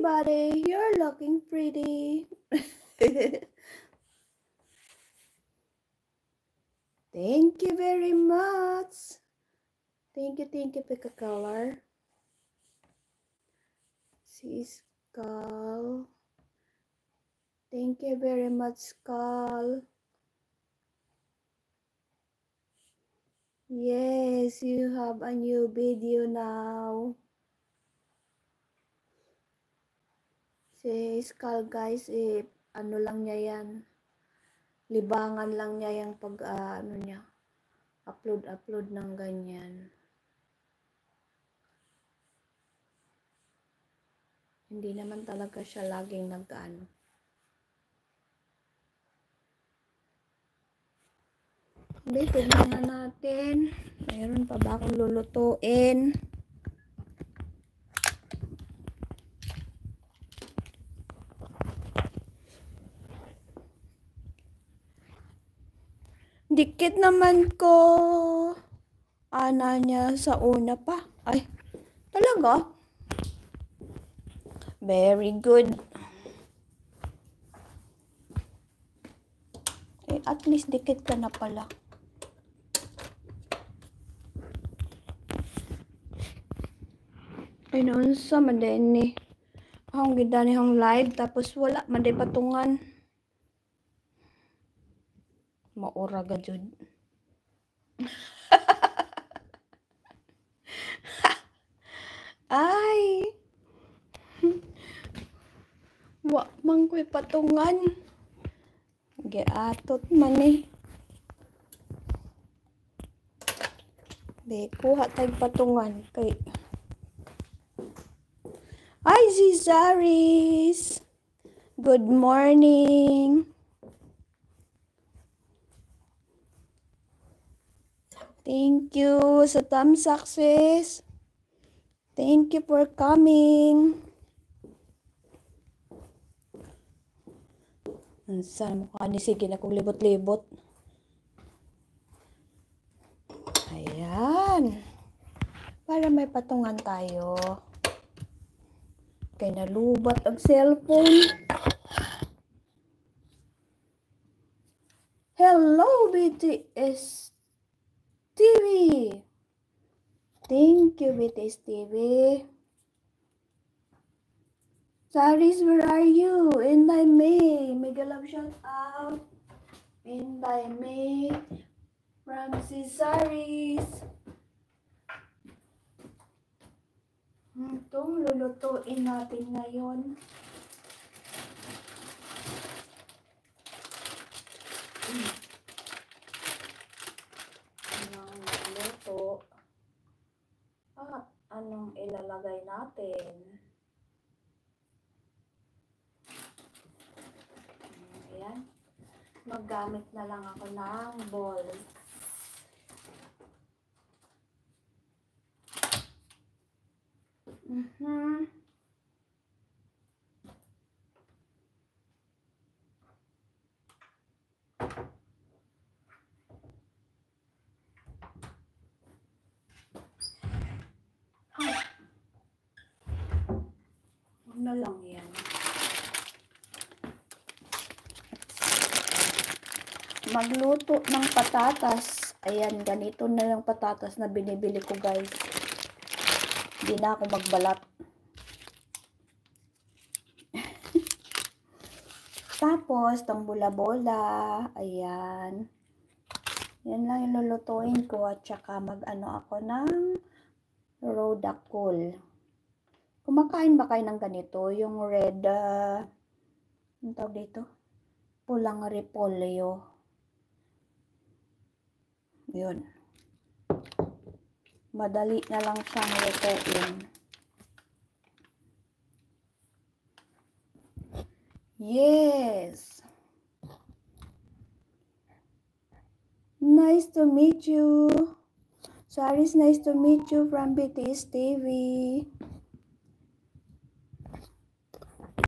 everybody. You're looking pretty. Thank you very much. Thank you, pick a color. Skull. Thank you very much, Skull. Yes, you have a new video now. Si Skull, guys, ano lang niya yan. Libangan lang niya yung pag, ano niya, upload ng ganyan. Hindi naman talaga siya laging nag-ano. Hindi, tignan na natin. Mayroon pa ba akong lulutuin? Dikit naman ko. Ana niya sa una pa. Ay, talaga? Very good. Eh, at least dikit ka na pala. Ay, noon sa maden ni. Akong gida ni hong live, tapos wala, maday patungan. Maura ga jud. Ay! Wa man ko'y patungan. Giatot man eh. Be, kuha tayong patungan. Kay... Hi, Zizaris! Good morning! Thank you sa thumbs success. Thank you for coming. Saan mukha ni sige na kung libot-libot. Ayan. Para may patungan tayo. Kay nalubat ang cellphone. Hello, BTS TV. Thank you, BTS TV. Saris, where are you? Inday May. Mega love shout out. Inday May. From si Saris. Itong lulutuin natin ngayon. Anong luto? At anong ilalagay natin? Ayan. Maggamit na lang ako ng bowl. Na lang yan. Magluto ng patatas. Ayan, ganito na lang patatas na binibili ko, guys. Hindi na ako magbalat. Tapos, tong bola-bola. Ayan. Yan lang yung lulutuin ko. At saka mag-ano ako ng rodakol. Kumakain ba kayo ng ganito? Yung red, ang tawag dito? Pulang repolyo. Yun. Madali na lang siyang lutuin. Yes! Nice to meet you. Saris, nice to meet you from BTS TV.